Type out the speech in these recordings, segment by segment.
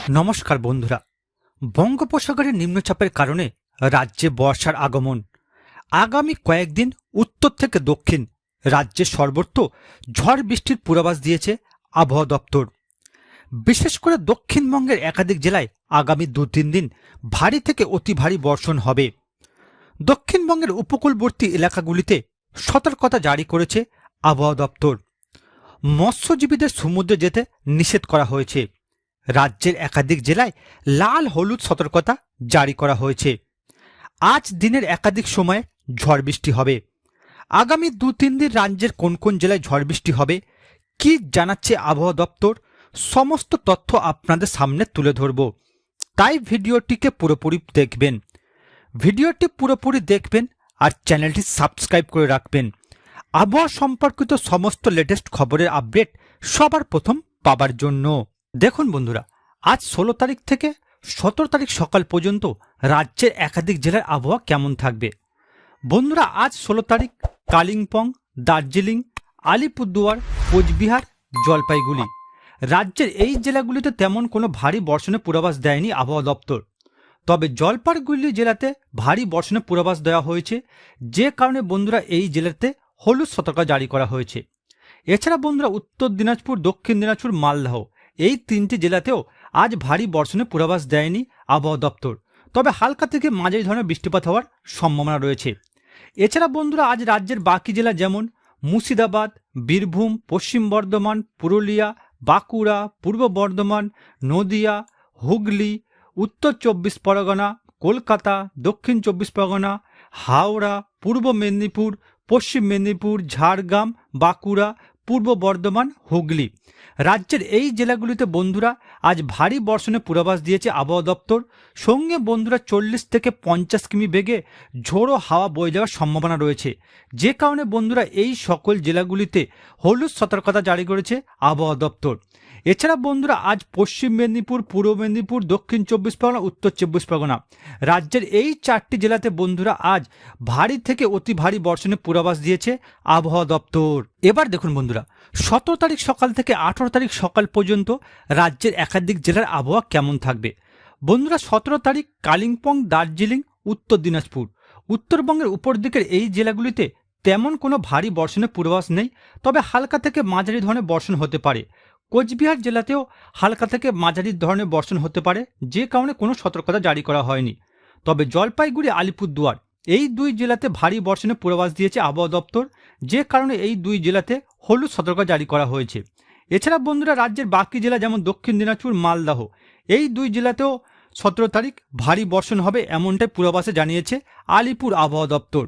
নমস্কার বন্ধুরা। বঙ্গোপসাগরের নিম্নচাপের কারণে রাজ্যে বর্ষার আগমন। আগামী কয়েকদিন উত্তর থেকে দক্ষিণ রাজ্যে সর্বত্র ঝড় বৃষ্টির পূর্বাভাস দিয়েছে আবহাওয়া দপ্তর। বিশেষ করে দক্ষিণবঙ্গের একাধিক জেলায় আগামী 2-3 দিন ভারী থেকে অতি ভারী বর্ষণ হবে। দক্ষিণবঙ্গের উপকূলবর্তী এলাকাগুলিতে সতর্কতা জারি করেছে আবহাওয়া দপ্তর। মৎস্যজীবীদের সমুদ্রে যেতে নিষেধ করা হয়েছে। রাজ্যের একাধিক জেলায় লাল হলুদ সতর্কতা জারি করা হয়েছে। আজ দিনের একাধিক সময়ে ঝড় বৃষ্টি হবে। আগামী 2-3 দিন রাজ্যের কোন কোন জেলায় ঝড় বৃষ্টি হবে, কি জানাচ্ছে আবহাওয়া দপ্তর, সমস্ত তথ্য আপনাদের সামনে তুলে ধরব। তাই ভিডিওটিকে পুরোপুরি দেখবেন। ভিডিওটি পুরোপুরি দেখবেন আর চ্যানেলটি সাবস্ক্রাইব করে রাখবেন আবহাওয়া সম্পর্কিত সমস্ত লেটেস্ট খবরের আপডেট সবার প্রথম পাবার জন্য। দেখুন বন্ধুরা, আজ 16 তারিখ থেকে 17 তারিখ সকাল পর্যন্ত রাজ্যের একাধিক জেলার আবহাওয়া কেমন থাকবে। বন্ধুরা, আজ 16 তারিখ কালিম্পং, দার্জিলিং, আলিপুরদুয়ার, কোচবিহার, জলপাইগুড়ি রাজ্যের এই জেলাগুলিতে তেমন কোনো ভারী বর্ষণের পূর্বাভাস দেয়নি আবহাওয়া দপ্তর। তবে জলপাইগুড়ি জেলাতে ভারী বর্ষণের পূর্বাভাস দেওয়া হয়েছে, যে কারণে বন্ধুরা এই জেলাতে হলুদ সতর্কতা জারি করা হয়েছে। এছাড়া বন্ধুরা উত্তর দিনাজপুর, দক্ষিণ দিনাজপুর, মালদহ এই 3টি জেলাতেও আজ ভারী বর্ষণের পূর্বাভাস দেয়নি আবহাওয়া দপ্তর। তবে হালকা থেকে মাঝারি ধরনের বৃষ্টিপাত হওয়ার সম্ভাবনা রয়েছে। এছাড়া বন্ধুরা আজ রাজ্যের বাকি জেলা যেমন মুর্শিদাবাদ, বীরভূম, পশ্চিম বর্ধমান, পুরুলিয়া, বাঁকুড়া, পূর্ব বর্ধমান, নদিয়া, হুগলি, উত্তর 24 পরগনা, কলকাতা, দক্ষিণ 24 পরগনা, হাওড়া, পূর্ব মেদিনীপুর, পশ্চিম মেদিনীপুর, ঝাড়গ্রাম, বাঁকুড়া, পূর্ব বর্ধমান, হুগলি রাজ্যের এই জেলাগুলিতে বন্ধুরা আজ ভারী বর্ষণের পূর্বাভাস দিয়েছে আবহাওয়া দপ্তর। সঙ্গে বন্ধুরা 40 থেকে 50 কিমি বেগে ঝোড়ো হাওয়া বয়ে যাওয়ার সম্ভাবনা রয়েছে, যে কারণে বন্ধুরা এই সকল জেলাগুলিতে হলুদ সতর্কতা জারি করেছে আবহাওয়া দপ্তর। এছাড়া বন্ধুরা আজ পশ্চিম মেদিনীপুর, পূর্ব মেদিনীপুর, দক্ষিণ 24 পরগনা, উত্তর 24 পরগনা রাজ্যের এই 4টি জেলাতে বন্ধুরা আজ ভারী থেকে অতি ভারী বর্ষণের পূর্বাভাস দিয়েছে আবহাওয়া দপ্তর। এবার দেখুন বন্ধুরা, 17 তারিখ সকাল থেকে 18 তারিখ সকাল পর্যন্ত রাজ্যের একাধিক জেলার আবহাওয়া কেমন থাকবে। বন্ধুরা 17 তারিখ কালিম্পং, দার্জিলিং, উত্তর দিনাজপুর, উত্তরবঙ্গের উপর দিকের এই জেলাগুলিতে তেমন কোনো ভারী বর্ষণের পূর্বাভাস নেই, তবে হালকা থেকে মাঝারি ধরনের বর্ষণ হতে পারে। কোচবিহার জেলাতেও হালকা থেকে মাঝারি ধরনের বর্ষণ হতে পারে, যে কারণে কোনো সতর্কতা জারি করা হয়নি। তবে জলপাইগুড়ি, আলিপুরদুয়ার এই 2 জেলাতে ভারী বর্ষণের পূর্বাভাস দিয়েছে আবহাওয়া দপ্তর, যে কারণে এই 2 জেলাতে হলুদ সতর্কতা জারি করা হয়েছে। এছাড়া বন্ধুরা রাজ্যের বাকি জেলা যেমন দক্ষিণ দিনাজপুর, মালদহ এই 2 জেলাতেও 17 তারিখ ভারী বর্ষণ হবে এমনটাই পূর্বাভাসে জানিয়েছে আলিপুর আবহাওয়া দপ্তর।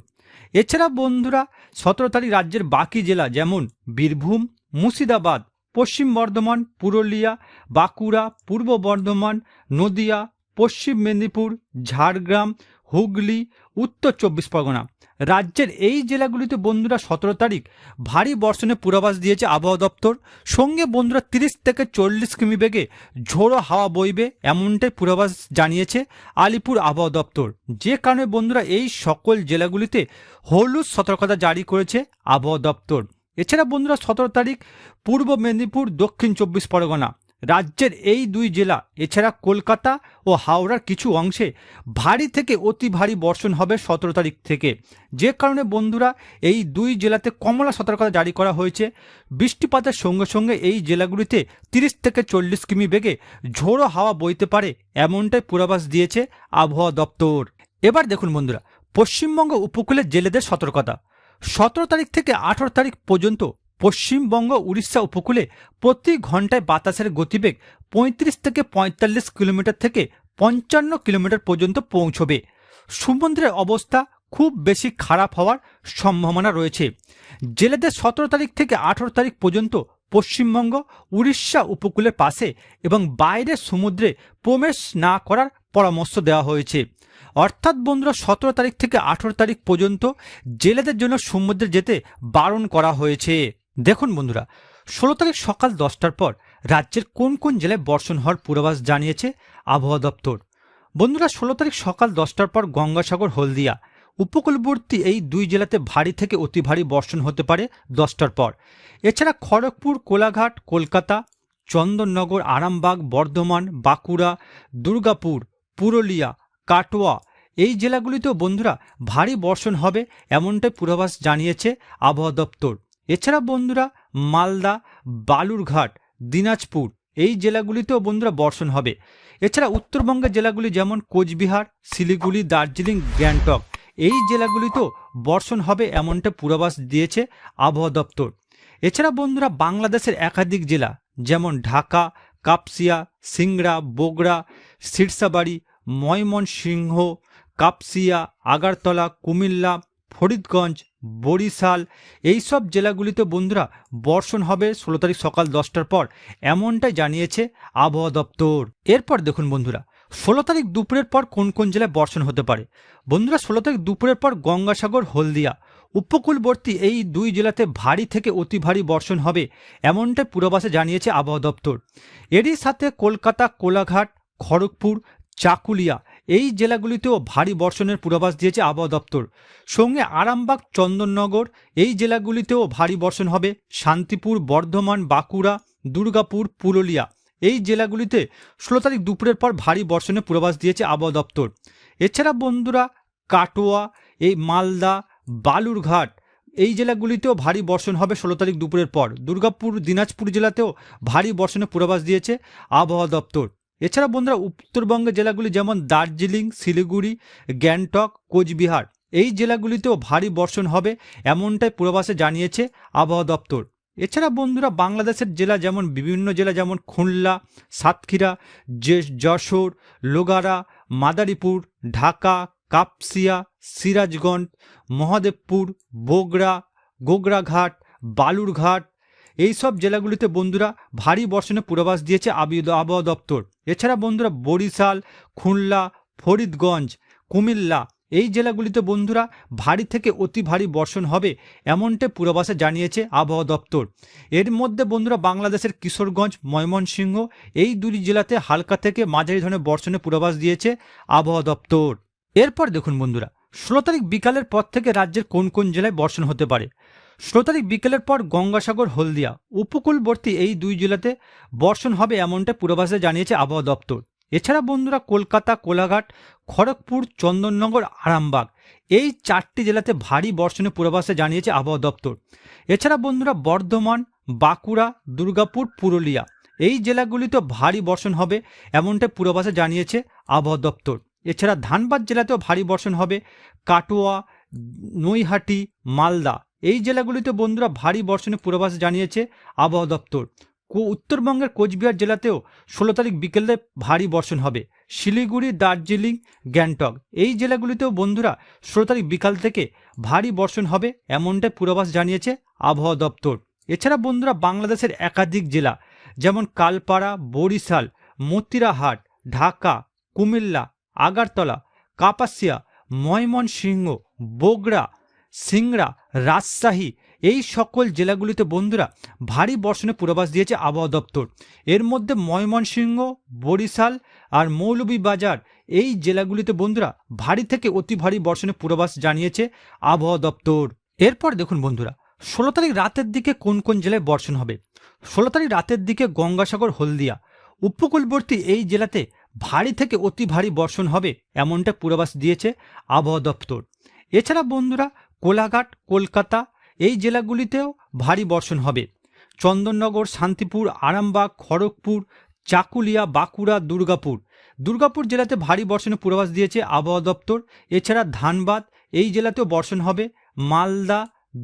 এছাড়া বন্ধুরা 17 তারিখ রাজ্যের বাকি জেলা যেমন বীরভূম, মুর্শিদাবাদ, পশ্চিম বর্ধমান, পুরুলিয়া, বাঁকুড়া, পূর্ব বর্ধমান, নদিয়া, পশ্চিম মেদিনীপুর, ঝাড়গ্রাম, হুগলি, উত্তর 24 পরগনা রাজ্যের এই জেলাগুলিতে বন্ধুরা 17 তারিখ ভারী বর্ষণের পূর্বাভাস দিয়েছে আবহাওয়া দপ্তর। সঙ্গে বন্ধুরা 30 থেকে 40 কিমি বেগে ঝোড়ো হাওয়া বইবে এমনটাই পূর্বাভাস জানিয়েছে আলিপুর আবহাওয়া দপ্তর, যে কারণে বন্ধুরা এই সকল জেলাগুলিতে হলুদ সতর্কতা জারি করেছে আবহাওয়া দপ্তর। এছাড়া বন্ধুরা 17 তারিখ পূর্ব মেদিনীপুর, দক্ষিণ 24 পরগনা রাজ্যের এই 2 জেলা এছাড়া কলকাতা ও হাওড়ার কিছু অংশে ভারী থেকে অতি ভারী বর্ষণ হবে 17 তারিখ থেকে, যে কারণে বন্ধুরা এই 2 জেলাতে কমলা সতর্কতা জারি করা হয়েছে। বৃষ্টিপাতের সঙ্গে সঙ্গে এই জেলাগুলিতে 30 থেকে 40 কিমি বেগে ঝোড়ো হাওয়া বইতে পারে এমনটাই পূর্বাভাস দিয়েছে আবহাওয়া দপ্তর। এবার দেখুন বন্ধুরা, পশ্চিমবঙ্গ উপকূলের জেলেদের সতর্কতা। 17 তারিখ থেকে 18 তারিখ পর্যন্ত পশ্চিমবঙ্গ উড়িষ্যা উপকূলে প্রতি ঘন্টায় বাতাসের গতিবেগ 35 থেকে 45 কিলোমিটার থেকে 55 কিলোমিটার পর্যন্ত পৌঁছবে। সমুদ্রের অবস্থা খুব বেশি খারাপ হওয়ার সম্ভাবনা রয়েছে। জেলেদের 17 তারিখ থেকে 18 তারিখ পর্যন্ত পশ্চিমবঙ্গ উড়িষ্যা উপকূলের পাশে এবং বাইরের সমুদ্রে প্রবেশ না করার পরামর্শ দেওয়া হয়েছে। অর্থাৎ বন্ধুরা 17 তারিখ থেকে 18 তারিখ পর্যন্ত জেলেদের জন্য সমুদ্রে যেতে বারণ করা হয়েছে। দেখুন বন্ধুরা, 16 তারিখ সকাল 10টার পর রাজ্যের কোন কোন জেলায় বর্ষণ হওয়ার পূর্বাভাস জানিয়েছে আবহাওয়া দপ্তর। বন্ধুরা 16 তারিখ সকাল 10টার পর গঙ্গাসাগর, হলদিয়া উপকূলবর্তী এই 2 জেলাতে ভারী থেকে অতি ভারী বর্ষণ হতে পারে 10টার পর। এছাড়া খড়গপুর, কোলাঘাট, কলকাতা, চন্দননগর, আরামবাগ, বর্ধমান, বাঁকুড়া, দুর্গাপুর, পুরুলিয়া, কাটোয়া এই জেলাগুলিতেও বন্ধুরা ভারী বর্ষণ হবে এমনটাই পূর্বাভাস জানিয়েছে আবহাওয়া দপ্তর। এছাড়া বন্ধুরা মালদা, বালুরঘাট, দিনাজপুর এই জেলাগুলিতেও বন্ধুরা বর্ষণ হবে। এছাড়া উত্তরবঙ্গের জেলাগুলি যেমন কোচবিহার, শিলিগুড়ি, দার্জিলিং, গ্যাংটক এই জেলাগুলিতেও বর্ষণ হবে এমনটা পূর্বাভাস দিয়েছে আবহাওয়া দপ্তর। এছাড়া বন্ধুরা বাংলাদেশের একাধিক জেলা যেমন ঢাকা, কাপসিয়া, সিংড়া, বগুড়া, সিরসাবাড়ি, ময়মনসিংহ, কাপসিয়া, আগারতলা, কুমিল্লা, ফরিদগঞ্জ, বরিশাল এই সব জেলাগুলিতে বন্ধুরা বর্ষণ হবে 16 তারিখ সকাল 10টার পর এমনটাই জানিয়েছে আবহাওয়া দপ্তর। এরপর দেখুন বন্ধুরা 16 তারিখ দুপুরের পর কোন কোন জেলায় বর্ষণ হতে পারে। বন্ধুরা 16 তারিখ দুপুরের পর গঙ্গাসাগর, হলদিয়া উপকূলবর্তী এই দুই জেলাতে ভারী থেকে অতি ভারী বর্ষণ হবে এমনটাই পূর্বাভাসে জানিয়েছে আবহাওয়া দপ্তর। এরই সাথে কলকাতা, কোলাঘাট, খড়গপুর, চাকুলিয়া এই জেলাগুলিতেও ভারী বর্ষণের পূর্বাভাস দিয়েছে আবহাওয়া দপ্তর। সঙ্গে আরামবাগ, চন্দননগর এই জেলাগুলিতেও ভারী বর্ষণ হবে। শান্তিপুর, বর্ধমান, বাঁকুড়া, দুর্গাপুর, পুরুলিয়া এই জেলাগুলিতে 16 তারিখ দুপুরের পর ভারী বর্ষণের পূর্বাভাস দিয়েছে আবহাওয়া দপ্তর। এছাড়া বন্ধুরা কাটোয়া, এই মালদা, বালুরঘাট এই জেলাগুলিতেও ভারী বর্ষণ হবে 16 তারিখ দুপুরের পর। দুর্গাপুর, দিনাজপুর জেলাতেও ভারী বর্ষণের পূর্বাভাস দিয়েছে আবহাওয়া দপ্তর। এছাড়া বন্ধুরা উত্তরবঙ্গের জেলাগুলি যেমন দার্জিলিং, শিলিগুড়ি, গ্যাংটক, কোচবিহার এই জেলাগুলিতেও ভারী বর্ষণ হবে এমনটাই পূর্বাভাসে জানিয়েছে আবহাওয়া দপ্তর। এছাড়া বন্ধুরা বাংলাদেশের জেলা যেমন বিভিন্ন জেলা যেমন খুলনা, সাতক্ষীরা, যশোর, লোগারা, মাদারীপুর, ঢাকা, কাপসিয়া, সিরাজগঞ্জ, মহাদেবপুর, বগুড়া, গোগরাঘাট, বালুরঘাট এই সব জেলাগুলিতে বন্ধুরা ভারী বর্ষণের পূর্বাভাস দিয়েছে আবহাওয়া দপ্তর। এছাড়া বন্ধুরা বরিশাল, খুলনা, ফরিদগঞ্জ, কুমিল্লা এই জেলাগুলিতে বন্ধুরা ভারী থেকে অতি ভারী বর্ষণ হবে এমনটাই পূর্বাভাসে জানিয়েছে আবহাওয়া দপ্তর। এর মধ্যে বন্ধুরা বাংলাদেশের কিশোরগঞ্জ, ময়মনসিংহ এই দুই জেলাতে হালকা থেকে মাঝারি ধরনের বর্ষণের পূর্বাভাস দিয়েছে আবহাওয়া দপ্তর। এরপর দেখুন বন্ধুরা 16 তারিখ বিকালের পর থেকে রাজ্যের কোন কোন জেলায় বর্ষণ হতে পারে। 16 তারিখ বিকেলের পর গঙ্গাসাগর, হলদিয়া উপকূলবর্তী এই দুই জেলাতে বর্ষণ হবে এমনটা পূর্বাভাসে জানিয়েছে আবহাওয়া দপ্তর। এছাড়া বন্ধুরা কলকাতা, কোলাঘাট, খড়গপুর, চন্দননগর, আরামবাগ এই 4টি জেলাতে ভারী বর্ষণের পূর্বাভাসে জানিয়েছে আবহাওয়া দপ্তর। এছাড়া বন্ধুরা বর্ধমান, বাঁকুড়া, দুর্গাপুর, পুরুলিয়া এই জেলাগুলিতে ভারী বর্ষণ হবে এমনটা পূর্বাভাসে জানিয়েছে আবহাওয়া দপ্তর। এছাড়া ধানবাদ জেলাতেও ভারী বর্ষণ হবে। কাটোয়া, নৈহাটি, মালদা এই জেলাগুলিতে বন্ধুরা ভারী বর্ষণের পূর্বাভাস জানিয়েছে আবহাওয়া দপ্তর। উত্তরবঙ্গের কোচবিহার জেলাতেও 16 তারিখ বিকেলে ভারী বর্ষণ হবে। শিলিগুড়ি, দার্জিলিং, গ্যাংটক এই জেলাগুলিতেও বন্ধুরা 16 তারিখ বিকাল থেকে ভারী বর্ষণ হবে এমনটাই পূর্বাভাস জানিয়েছে আবহাওয়া দপ্তর। এছাড়া বন্ধুরা বাংলাদেশের একাধিক জেলা যেমন কালপাড়া, বরিশাল, মতিরাহাট, ঢাকা, কুমিল্লা, আগারতলা, কাপাসিয়া, ময়মনসিংহ, বগুড়া, সিংড়া, রাজশাহী এই সকল জেলাগুলিতে বন্ধুরা ভারী বর্ষণের পূর্বাভাস দিয়েছে আবহাওয়া দপ্তর। এর মধ্যে ময়মনসিংহ, বরিশাল আর মৌলভীবাজার এই জেলাগুলিতে বন্ধুরা ভারী থেকে অতি ভারী বর্ষণের পূর্বাভাস জানিয়েছে আবহাওয়া দপ্তর। এরপর দেখুন বন্ধুরা 16 তারিখ রাতের দিকে কোন কোন জেলায় বর্ষণ হবে। 16 তারিখ রাতের দিকে গঙ্গাসাগর, হলদিয়া উপকূলবর্তী এই জেলাতে ভারী থেকে অতি ভারী বর্ষণ হবে এমনটা পূর্বাভাস দিয়েছে আবহাওয়া দপ্তর। এছাড়া বন্ধুরা কোলাঘাট, কলকাতা এই জেলাগুলিতেও ভারী বর্ষণ হবে। চন্দননগর, শান্তিপুর, আরামবাগ, খড়গপুর, চাকুলিয়া, বাঁকুড়া, দুর্গাপুর জেলাতে ভারী বর্ষণের পূর্বাভাস দিয়েছে আবহাওয়া দপ্তর। এছাড়া ধানবাদ এই জেলাতেও বর্ষণ হবে। মালদা,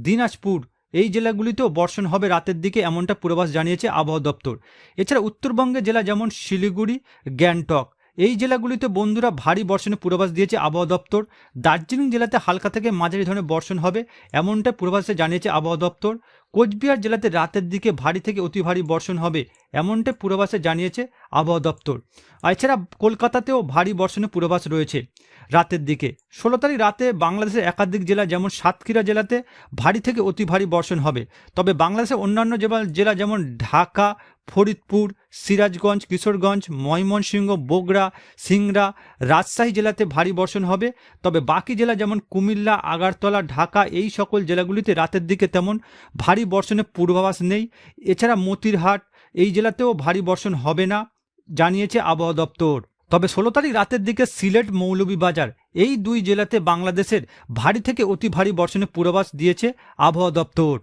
দিনাজপুর এই জেলাগুলিতেও বর্ষণ হবে রাতের দিকে এমনটা পূর্বাভাস জানিয়েছে আবহাওয়া দপ্তর। এছাড়া উত্তরবঙ্গের জেলা যেমন শিলিগুড়ি, গ্যাংটক এই জেলাগুলিতে বন্ধুরা ভারী বর্ষণের পূর্বাভাস দিয়েছে আবহাওয়া দপ্তর। দার্জিলিং জেলাতে হালকা থেকে মাঝারি ধরনের বর্ষণ হবে এমনটা পূর্বাভাসে জানিয়েছে আবহাওয়া দপ্তর। কোচবিহার জেলাতে রাতের দিকে ভারী থেকে অতি ভারী বর্ষণ হবে এমনটা পূর্বাভাসে জানিয়েছে আবহাওয়া দপ্তর। এছাড়া কলকাতাতেও ভারী বর্ষণের পূর্বাভাস রয়েছে রাতের দিকে। 16 তারিখ রাতে বাংলাদেশের একাধিক জেলা যেমন সাতক্ষীরা জেলাতে ভারী থেকে অতি ভারী বর্ষণ হবে। তবে বাংলাদেশের অন্যান্য জেলা যেমন ঢাকা, ফরিদপুর, সিরাজগঞ্জ, কিশোরগঞ্জ, ময়মনসিংহ, বগুড়া, সিংড়া, রাজশাহী জেলাতে ভারী বর্ষণ হবে। তবে বাকি জেলা যেমন কুমিল্লা, আগারতলা, ঢাকা এই সকল জেলাগুলিতে রাতের দিকে তেমন ভারী বর্ষণের পূর্বাভাস নেই। এছাড়া মতিরহাট, এই জেলাতেও ভারী বর্ষণ হবে না জানিয়েছে আবহাওয়া দপ্তর। তবে 16 তারিখ রাতের দিকে সিলেট, মৌলভীবাজার এই দুই জেলাতে বাংলাদেশের ভারী থেকে অতি ভারী বর্ষণের পূর্বাভাস দিয়েছে আবহাওয়া দপ্তর।